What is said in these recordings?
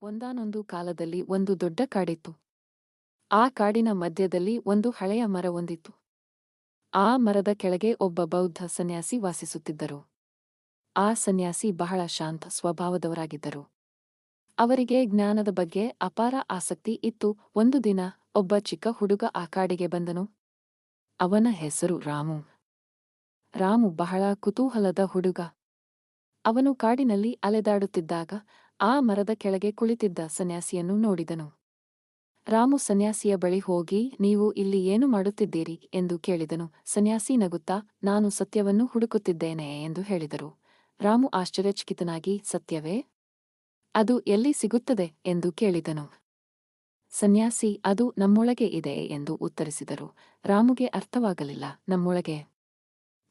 ಒಂದಾನೊಂದು ಕಾಲದಲ್ಲಿ ಒಂದು ದೊಡ್ಡ ಕಾಡಿತ್ತು. ಆ ಕಾಡಿನ ಮಧ್ಯದಲ್ಲಿ ಒಂದು ಹಳೆಯ ಮರವೊಂದಿತ್ತು. ಆ ಮರದ ಕೆಳಗೆ ಒಬ್ಬ ಬೌದ್ಧ ಸನ್ಯಾಸಿ ವಾಸಿಸುತ್ತಿದ್ದರು. ಆ ಸನ್ಯಾಸಿ ಬಹಳ ಶಾಂತ ಸ್ವಭಾವದವರಾಗಿದ್ದರು. ಅವರಿಗೆ ಜ್ಞಾನದ ಬಗ್ಗೆ ಅಪಾರ ಆಸಕ್ತಿ ಇತ್ತು. ಒಂದು ದಿನ ಒಬ್ಬ ಚಿಕ್ಕ ಹುಡುಗ ಆ ಕಾಡಿಗೆ ಬಂದನು. ಅವನ ಹೆಸರು ರಾಮು. ರಾಮು ಬಹಳ ಕುತೂಹಲದ ಹುಡುಗ. ಅವನು ಕಾಡಿನಲ್ಲಿ ಅಲೆದಾಡುತ್ತಿದ್ದಾಗ ಆ ಮರದ ಕೆಳಗೆ ಕುಳಿತಿದ್ದ ಸನ್ಯಾಸಿಯನ್ನು ನೋಡಿದನು. ರಾಮು ಸನ್ಯಾಸಿಯ ಬಳಿ ಹೋಗಿ, ನೀವು ಇಲ್ಲಿ ಏನು ಮಾಡುತ್ತಿದ್ದೀರಿ ಎಂದು ಕೇಳಿದನು. ಸನ್ಯಾಸಿ ನಗುತ್ತಾ, ನಾನು ಸತ್ಯವನ್ನು ಹುಡುಕುತ್ತಿದ್ದೇನೆ ಎಂದು ಹೇಳಿದರು. ರಾಮು ಆಶ್ಚರ್ಯಚಕಿತನಾಗಿ, ಸತ್ಯವೇ? ಅದು ಎಲ್ಲಿ ಸಿಗುತ್ತದೆ ಎಂದು ಕೇಳಿದನು. ಸನ್ಯಾಸಿ, ಅದು ನಮ್ಮೊಳಗೆ ಇದೆ ಎಂದು ಉತ್ತರಿಸಿದರು. ರಾಮುಗೆ ಅರ್ಥವಾಗಲಿಲ್ಲ. ನಮ್ಮೊಳಗೆ?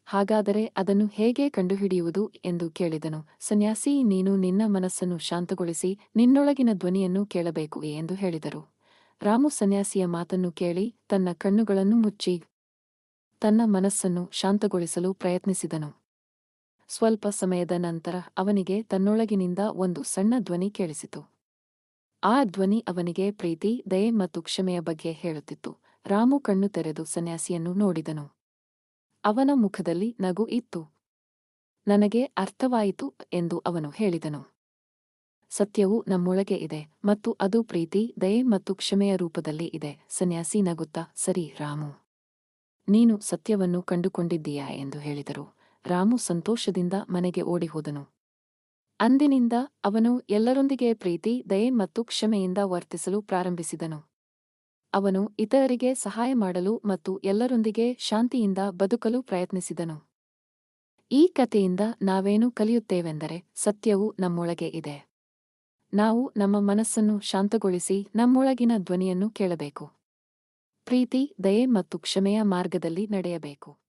ಹಾಗಾದರೆ ಅದನ್ನು ಹೇಗೆ ಕಂಡುಹಿಡಿಯುವುದು ಎಂದು ಕೇಳಿದನು. ಸನ್ಯಾಸಿ, ನೀನು ನಿನ್ನ ಮನಸ್ಸನ್ನು ಶಾಂತಗೊಳಿಸಿ ನಿನ್ನೊಳಗಿನ ಧ್ವನಿಯನ್ನು ಕೇಳಬೇಕು ಎಂದು ಹೇಳಿದರು. ರಾಮು ಸನ್ಯಾಸಿಯ ಮಾತನ್ನು ಕೇಳಿ ತನ್ನ ಕಣ್ಣುಗಳನ್ನು ಮುಚ್ಚಿ ತನ್ನ ಮನಸ್ಸನ್ನು ಶಾಂತಗೊಳಿಸಲು ಪ್ರಯತ್ನಿಸಿದನು. ಸ್ವಲ್ಪ ಸಮಯದ ನಂತರ ಅವನಿಗೆ ತನ್ನೊಳಗಿನಿಂದ ಒಂದು ಸಣ್ಣ ಧ್ವನಿ ಕೇಳಿಸಿತು. ಆ ಧ್ವನಿ ಅವನಿಗೆ ಪ್ರೀತಿ, ದಯೆ ಮತ್ತು ಕ್ಷಮೆಯ ಬಗ್ಗೆ ಹೇಳುತ್ತಿತ್ತು. ರಾಮು ಕಣ್ಣು ತೆರೆದು ಸನ್ಯಾಸಿಯನ್ನು ನೋಡಿದನು. ಅವನ ಮುಖದಲ್ಲಿ ನಗು ಇತ್ತು. ನನಗೆ ಅರ್ಥವಾಯಿತು ಎಂದು ಅವನು ಹೇಳಿದನು. ಸತ್ಯವು ನಮ್ಮೊಳಗೆ ಇದೆ ಮತ್ತು ಅದು ಪ್ರೀತಿ, ದಯೆ ಮತ್ತು ಕ್ಷಮೆಯ ರೂಪದಲ್ಲಿ ಇದೆ. ಸನ್ಯಾಸಿ ನಗುತ್ತಾ, ಸರಿ ರಾಮು, ನೀನು ಸತ್ಯವನ್ನು ಕಂಡುಕೊಂಡಿದ್ದೀಯಾ ಎಂದು ಹೇಳಿದರು. ರಾಮು ಸಂತೋಷದಿಂದ ಮನೆಗೆ ಓಡಿಹೋದನು. ಅಂದಿನಿಂದ ಅವನು ಎಲ್ಲರೊಂದಿಗೆ ಪ್ರೀತಿ, ದಯೆ ಮತ್ತು ಕ್ಷಮೆಯಿಂದ ವರ್ತಿಸಲು ಪ್ರಾರಂಭಿಸಿದನು. ಅವನು ಇತರರಿಗೆ ಸಹಾಯ ಮಾಡಲು ಮತ್ತು ಎಲ್ಲರೊಂದಿಗೆ ಶಾಂತಿಯಿಂದ ಬದುಕಲು ಪ್ರಯತ್ನಿಸಿದನು. ಈ ಕಥೆಯಿಂದ ನಾವೇನು ಕಲಿಯುತ್ತೇವೆಂದರೆ, ಸತ್ಯವು ನಮ್ಮೊಳಗೆ ಇದೆ. ನಾವು ನಮ್ಮ ಮನಸ್ಸನ್ನು ಶಾಂತಗೊಳಿಸಿ ನಮ್ಮೊಳಗಿನ ಧ್ವನಿಯನ್ನು ಕೇಳಬೇಕು. ಪ್ರೀತಿ, ದಯೆ ಮತ್ತು ಕ್ಷಮೆಯ ಮಾರ್ಗದಲ್ಲಿ ನಡೆಯಬೇಕು.